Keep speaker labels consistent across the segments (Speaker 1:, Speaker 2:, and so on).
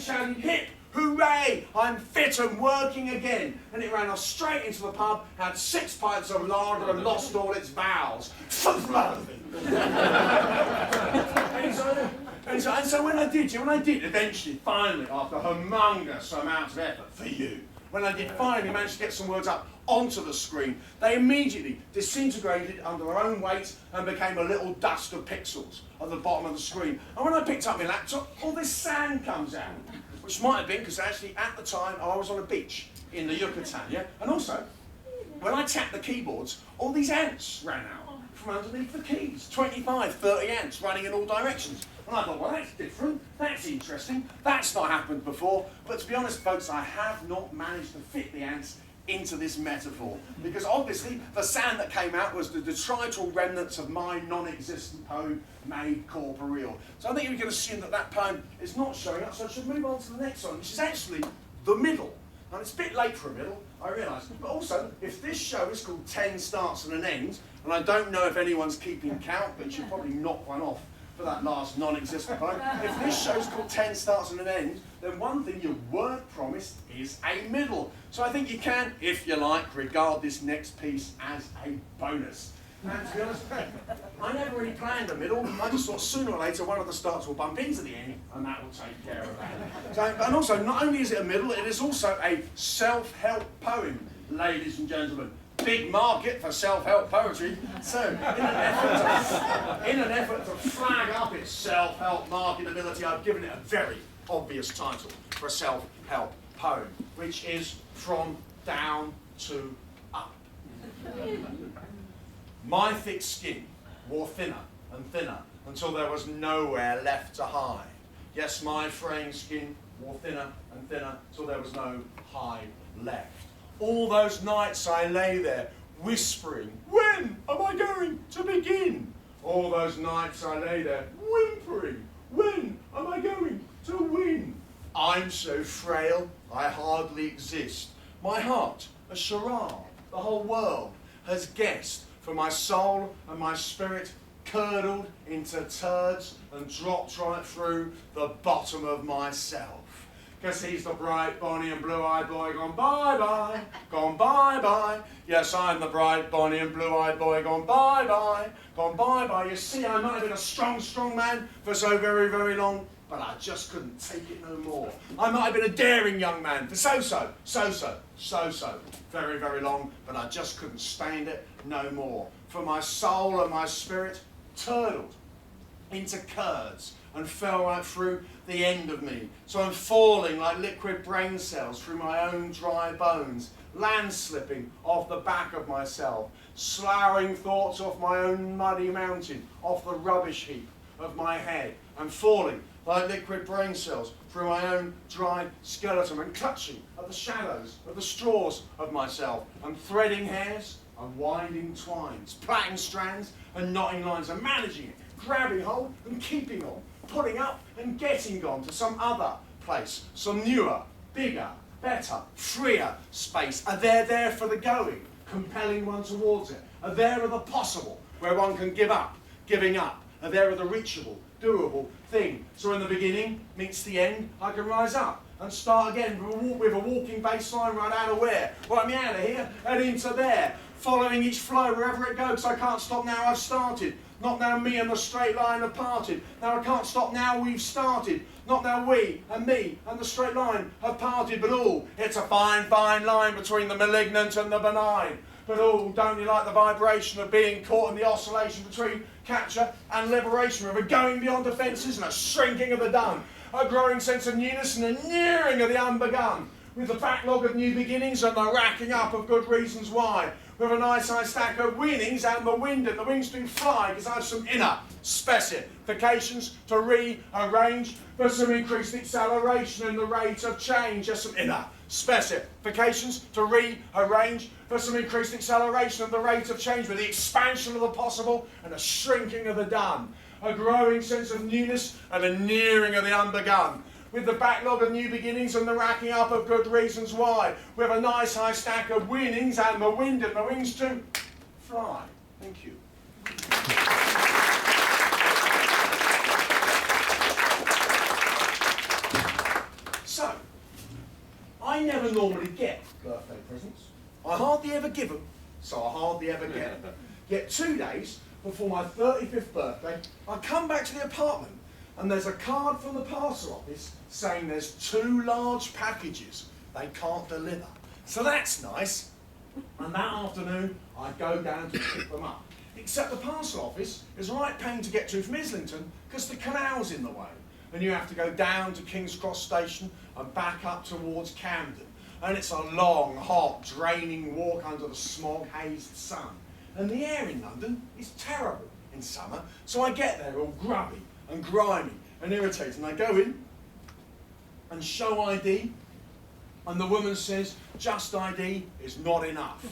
Speaker 1: shouted, "Hip! Hooray! I'm fit and working again!" And it ran off straight into the pub, had 6 pints of lager and lost all its vowels. And so when I did, eventually, finally, after humongous amounts of effort for you, when I did finally manage to get some words up onto the screen, they immediately disintegrated under their own weight and became a little dust of pixels at the bottom of the screen. And when I picked up my laptop, all this sand comes out, which might have been because actually at the time I was on a beach in the Yucatan, yeah? And also, when I tapped the keyboards, all these ants ran out from underneath the keys. 25, 30 ants running in all directions. And I thought, well, that's different, that's interesting, that's not happened before. But to be honest, folks, I have not managed to fit the ants into this metaphor. Because obviously, the sand that came out was the detrital remnants of my non-existent poem, made corporeal. So I think we can assume that that poem is not showing up, so I should move on to the next one, which is actually the middle. And it's a bit late for a middle, I realise. But also, if this show is called 10 Starts and an End, and I don't know if anyone's keeping count, but you should probably knock one off for that last non-existent poem. If this show's called 10 Starts and an End, then one thing you weren't promised is a middle. So I think you can, if you like, regard this next piece as a bonus. And to be honest, I never really planned a middle. I just thought sooner or later one of the starts will bump into the end, and that will take care of that. So, and also, not only is it a middle, it is also a self-help poem, ladies and gentlemen. Big market for self-help poetry. So, in an effort to flag up its self-help marketability, I've given it a very obvious title for a self-help poem, which is From Down to Up. My thick skin wore thinner and thinner until there was nowhere left to hide. Yes, my fraying skin wore thinner and thinner till there was no hide left. All those nights I lay there whispering, when am I going to begin? All those nights I lay there whimpering, when am I going to win? I'm so frail, I hardly exist. My heart, a charade, the whole world has guessed. For my soul and my spirit curdled into turds and dropped right through the bottom of myself. 'Cause he's the bright, bonny and blue-eyed boy gone bye-bye, gone bye-bye. Yes, I'm the bright, bonny and blue-eyed boy gone bye-bye, gone bye-bye. You see, I might have been a strong, strong man for so very, very long, but I just couldn't take it no more. I might have been a daring young man for so-so, very, very long, but I just couldn't stand it no more. For my soul and my spirit turtled into curds and fell right through the end of me. So I'm falling like liquid brain cells through my own dry bones, landslipping off the back of myself, sloughing thoughts off my own muddy mountain, off the rubbish heap of my head, and falling like liquid brain cells through my own dry skeleton, and clutching at the shadows of the straws of myself, and threading hairs and winding twines, plaiting strands and knotting lines, and managing it, grabbing hold and keeping on, pulling up and getting gone to some other place, some newer, bigger, better, freer space. A there for the going, compelling one towards it. A there of the possible, where one can give up, giving up. A there of the reachable, doable thing. So when the beginning meets the end, I can rise up and start again with a walking baseline right out of where? Well, I'm out of here and into there, following each flow wherever it goes. I can't stop now, I've started. Not now me and the straight line have parted. Now I can't stop now, we've started. Not now we and me and the straight line have parted, but all, it's a fine, fine line between the malignant and the benign. But all, don't you like the vibration of being caught in the oscillation between capture and liberation, of a going beyond defences and a shrinking of the done, a growing sense of newness and a nearing of the unbegun, with the backlog of new beginnings and the racking up of good reasons why, with a nice high stack of winnings and the wind and the wings do fly, because I've some inner specifications to rearrange for some increased acceleration in the rate of change. Just some inner specifications to rearrange for some increased acceleration of the rate of change, with the expansion of the possible and a shrinking of the done, a growing sense of newness and a nearing of the unbegun, with the backlog of new beginnings and the racking up of good reasons why, with a nice high stack of winnings and the wind and the wings to fly. Thank you. I never normally get birthday presents. I hardly ever give them, so I hardly ever get them. Yet 2 days before my 35th birthday, I come back to the apartment and there's a card from the parcel office saying there's 2 large packages they can't deliver. So that's nice. And that afternoon, I go down to pick them up. Except the parcel office is a right pain to get to from Islington because the canal's in the way. And you have to go down to King's Cross Station and back up towards Camden. And it's a long, hot, draining walk under the smog-hazed sun. And the air in London is terrible in summer, so I get there all grubby and grimy and irritated. And I go in and show ID, and the woman says, just ID is not enough.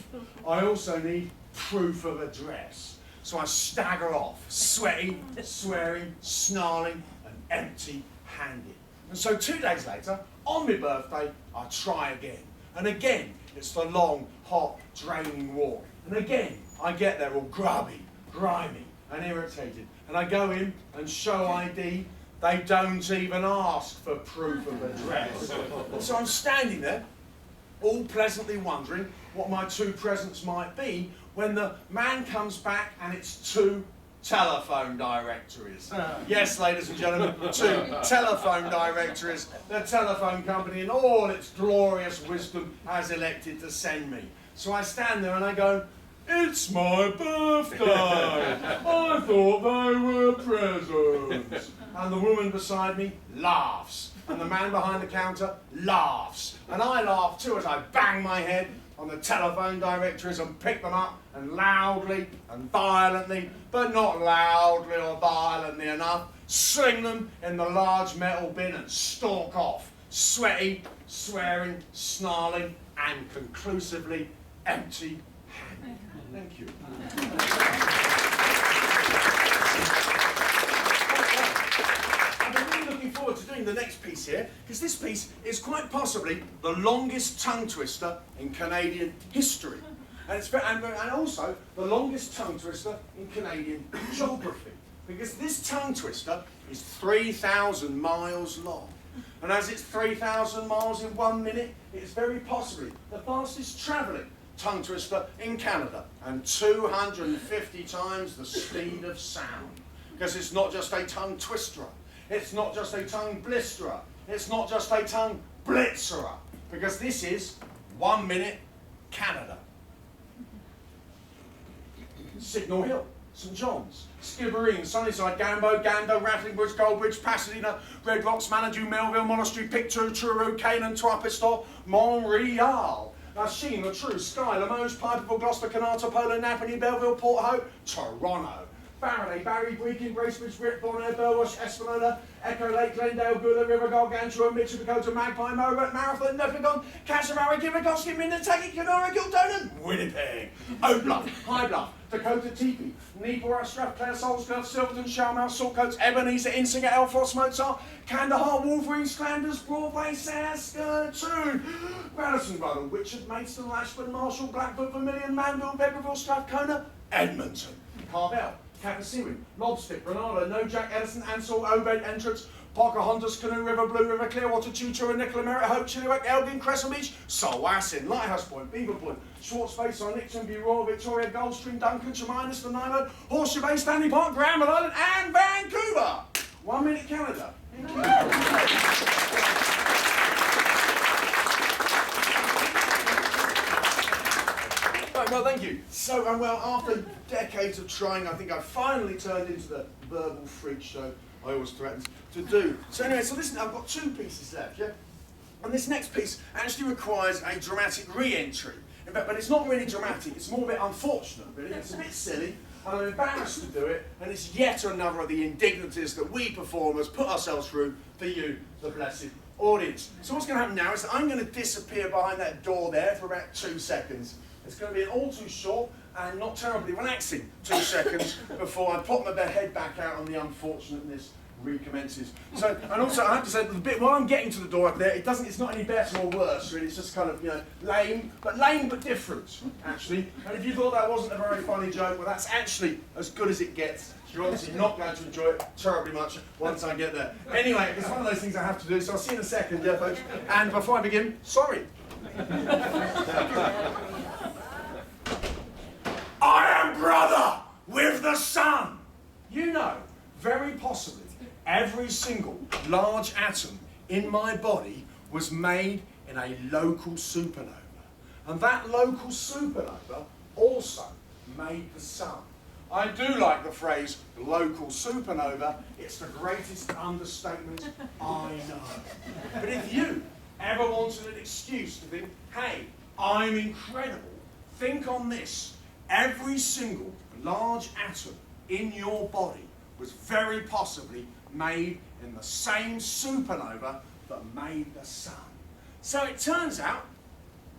Speaker 1: I also need proof of address. So I stagger off, sweaty, swearing, snarling, and empty-handed. And so 2 days later, on my birthday, I try again. And again, it's the long, hot, draining walk. And again, I get there all grubby, grimy, and irritated. And I go in and show ID. They don't even ask for proof of address. And so I'm standing there, all pleasantly wondering what my 2 presents might be, when the man comes back and it's 2 telephone directories. Yes, ladies and gentlemen, 2 telephone directories the telephone company in all its glorious wisdom has elected to send me. So I stand there and I go, it's my birthday! I thought they were presents. And the woman beside me laughs. And the man behind the counter laughs. And I laugh too as I bang my head on the telephone directories and pick them up and loudly and violently, but not loudly or violently enough, sling them in the large metal bin and stalk off, sweaty, swearing, snarling, and conclusively empty-handed. Thank you. I'm really looking forward to doing the next piece here, because this piece is quite possibly the longest tongue twister in Canadian history. And also the longest tongue twister in Canadian geography, because this tongue twister is 3,000 miles long. And as it's 3,000 miles in 1 minute, it's very possibly the fastest travelling tongue twister in Canada, and 250 times the speed of sound. Because it's not just a tongue twisterer, it's not just a tongue blisterer, it's not just a tongue blitzerer, because this is 1 minute Canada. Signal Hill, St John's, Skibbereen, Sunnyside, Gambo, Gando, Rattling Woods, Goldbridge, Pasadena, Red Rocks, Manitou, Melville, Monastery, Pictou, Truro, Canaan, Trois-Pistoles, Montreal, Lachine, La True, Skye, Limoges, Piperville, Gloucester, Canarta, Polo, Napanee, Belleville, Port Hope, Toronto, Faraday, Barry, Brechin, Bracebridge, Rip, Bonaire, Burwash, Esplanade, Echo Lake, Glendale, Gula, River, Gargantua, Mitchell, Dakota, Magpie, Mowat, Marathon, Nephlegon, Casamara, Givikoski, Minnetaki, Kenora, Kildonan, Winnipeg, Oak Bluff, High Bluff, Dakota Teepee, Newport, Strathclyde, Salisbury, Silverton, Shalmouth, Saltcoats, Ebenezer, Insinger, Elfrost, Mozart, Kandahar, Wolverine, Flanders, Broadway, Saskatoon, Radisson, Rutland, Witchard, Maidstone, Ashburn, Marshall, Blackfoot, Vermilion, Manville, Vegreville, Strathcona, Edmonton, Carvel, Capasiwin, Lobstick, Granada, Nojak, Edison, Ansell, Obed, Entrance, Pocahontas, Canoe River, Blue River, Clearwater, Tutura, Nicola, Merritt, Hope, Chilliwack, Elgin, Crescent Beach, Salwassin, Lighthouse Point, Beaver Point, Schwartz Bay, Nixon, Bureau, Victoria, Goldstream, Duncan, Cheminas, the Nino, Horseshoe Bay, Stanley Park, Granville Island, and Vancouver. 1 minute Canada. Right, well, thank you. So, well, after decades of trying, I think I finally turned into the verbal freak show I always threatened to do. So anyway, so listen, I've got 2 pieces left, yeah? And this next piece actually requires a dramatic re-entry. In fact, but it's not really dramatic, it's more a bit unfortunate, really. It's a bit silly, and I'm embarrassed to do it, and it's yet another of the indignities that we performers put ourselves through for you, the blessed audience. So what's going to happen now is that I'm going to disappear behind that door there for about 2 seconds. It's going to be an all too short and not terribly relaxing 2 seconds before I pop my head back out on the unfortunateness recommences. So, and also I have to say, the bit while I'm getting to the door up there, it's not any better or worse, really. It's just kind of, lame but different, actually. And if you thought that wasn't a very funny joke, well, that's actually as good as it gets. You're obviously not going to enjoy it terribly much once I get there. Anyway, it's one of those things I have to do, so I'll see you in a second, yeah, folks. And before I begin, sorry. I am brother with the sun. You know, very possibly, every single large atom in my body was made in a local supernova. And that local supernova also made the sun. I do like the phrase local supernova. It's the greatest understatement I know. But if you ever wanted an excuse to think, hey, I'm incredible, think on this. Every single large atom in your body was very possibly made in the same supernova that made the sun. So it turns out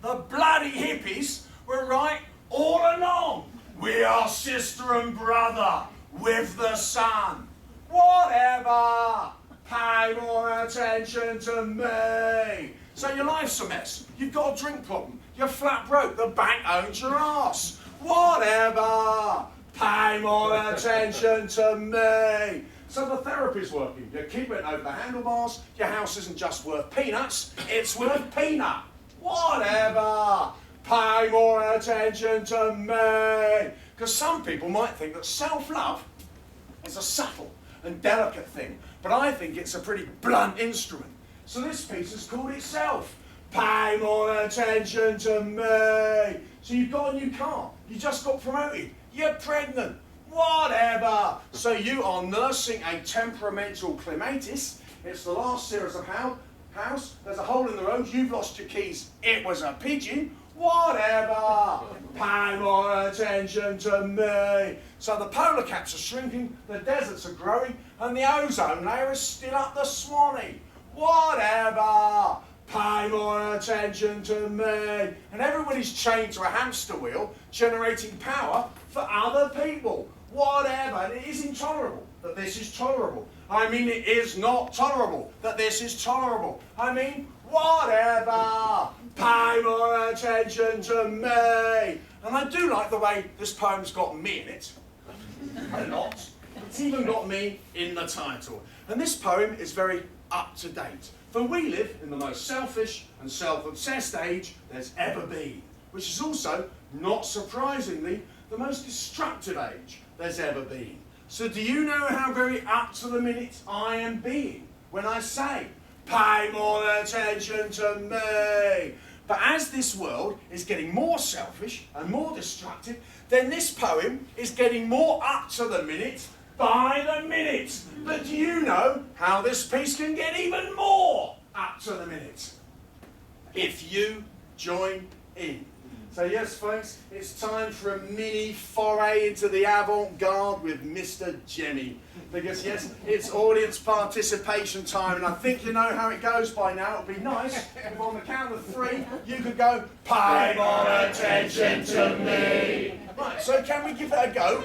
Speaker 1: the bloody hippies were right all along. We are sister and brother with the sun. Whatever. Pay more attention to me. So your life's a mess. You've got a drink problem. You're flat broke. The bank owns your ass. Whatever. Pay more attention to me. So the therapy's working. You keep it over the handlebars. Your house isn't just worth peanuts. It's worth peanut. Whatever. Pay more attention to me. Because some people might think that self-love is a subtle and delicate thing, but I think it's a pretty blunt instrument. So this piece is called itself. Pay more attention to me. So you've got a new car. You just got promoted. You're pregnant. Whatever. So you are nursing a temperamental clematis. It's the last series of house. There's a hole in the road. You've lost your keys. It was a pigeon. Whatever. Pay more attention to me. So the polar caps are shrinking, the deserts are growing, and the ozone layer is still up the Swanee. Whatever. Pay more attention to me. And everybody's chained to a hamster wheel, generating power for other people. Whatever. And it is intolerable that this is tolerable. I mean, it is not tolerable that this is tolerable. I mean, whatever. Pay more attention to me. And I do like the way this poem's got me in it. A lot. It's even got me in the title. And this poem is very up to date. For we live in the most selfish and self-obsessed age there's ever been, which is also, not surprisingly, the most destructive age there's ever been. So do you know how very up to the minute I am being when I say, pay more attention to me? But as this world is getting more selfish and more destructive, then this poem is getting more up to the minute by the minute. But do you know how this piece can get even more up to the minute? If you join in. So yes, folks, it's time for a mini foray into the avant-garde with Mr. Jemmy. Because yes, it's audience participation time, and I think you know how it goes by now. It'd be nice if on the count of 3 you could go, pay more attention to me. Right, so can we give that a go?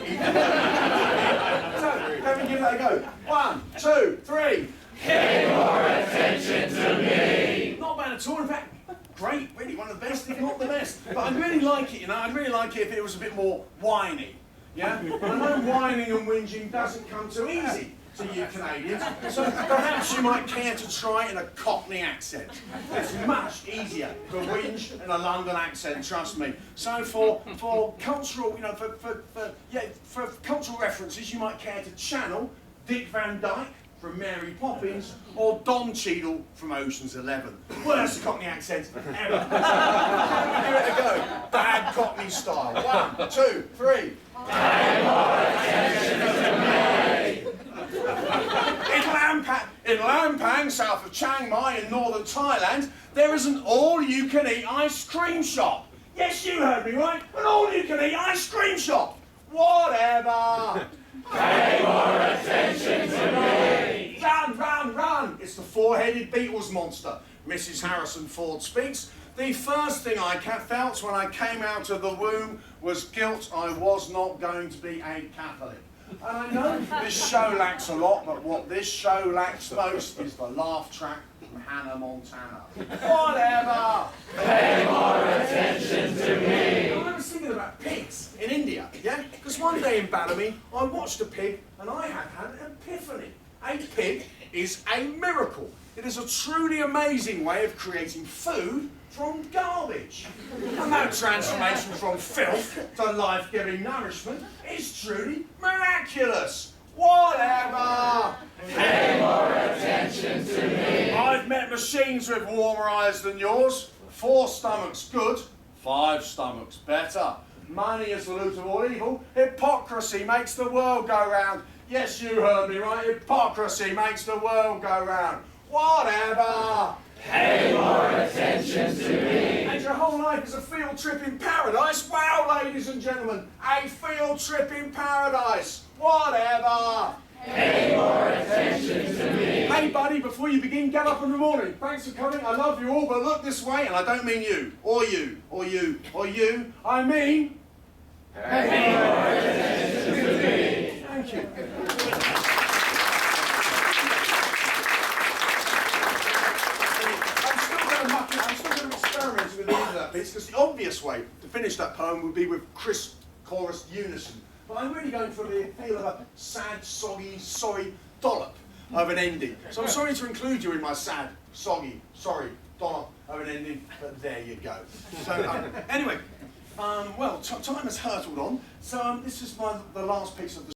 Speaker 1: So, can we give that a go? 1, 2, 3.
Speaker 2: Pay more attention to me.
Speaker 1: Not bad at all, in fact. Great, really one of the best, if not the best. But I'd really like it, I'd really like it if it was a bit more whiny. Yeah? And I know whining and whinging doesn't come too easy to you Canadians, so perhaps you might care to try in a Cockney accent. It's much easier to whinge in a London accent, trust me. So for cultural, for cultural references, you might care to channel Dick Van Dyke from Mary Poppins, or Don Cheadle from Ocean's 11. Worst Cockney accent ever. Give it a go. Bad Cockney style. 1, 2, 3.
Speaker 2: Pay more attention to me.
Speaker 1: In Lampang, south of Chiang Mai in northern Thailand, there is an all-you-can-eat ice cream shop. Yes, you heard me right. An all-you-can-eat ice cream shop. Whatever.
Speaker 2: Pay more attention to me.
Speaker 1: Run, run, run! It's the four-headed Beatles monster. Mrs. Harrison Ford speaks. The first thing I felt when I came out of the womb was guilt I was not going to be a Catholic. And I know this show lacks a lot, but what this show lacks most is the laugh track from Hannah Montana. Whatever!
Speaker 2: Pay more attention to me.
Speaker 1: I was thinking about pigs in India, yeah? Because one day in Bellamy, I watched a pig and I had an epiphany. A pig is a miracle. It is a truly amazing way of creating food from garbage. And that transformation from filth to life-giving nourishment is truly miraculous. Whatever!
Speaker 2: Pay more attention to me.
Speaker 1: I've met machines with warmer eyes than yours. 4 stomachs good, 5 stomachs better. Money is the root of all evil. Hypocrisy makes the world go round. Yes, you heard me right. Hypocrisy makes the world go round. Whatever!
Speaker 2: Pay more attention to me.
Speaker 1: And your whole life is a field trip in paradise? Wow, ladies and gentlemen, a field trip in paradise. Whatever!
Speaker 2: Pay more attention to me.
Speaker 1: Hey, buddy, before you begin, get up in the morning. Thanks for coming. I love you all, but look this way, and I don't mean you, or you, or you, or you. I mean...
Speaker 2: Pay more attention to me.
Speaker 1: Thank you. I'm still going to experiment with the end of that piece, because the obvious way to finish that poem would be with crisp chorus unison. But I'm really going for the feel of a sad, soggy, sorry dollop of an ending. So I'm sorry to include you in my sad, soggy, sorry dollop of an ending, but there you go. So anyway, well, time has hurtled on, so this is the last piece of the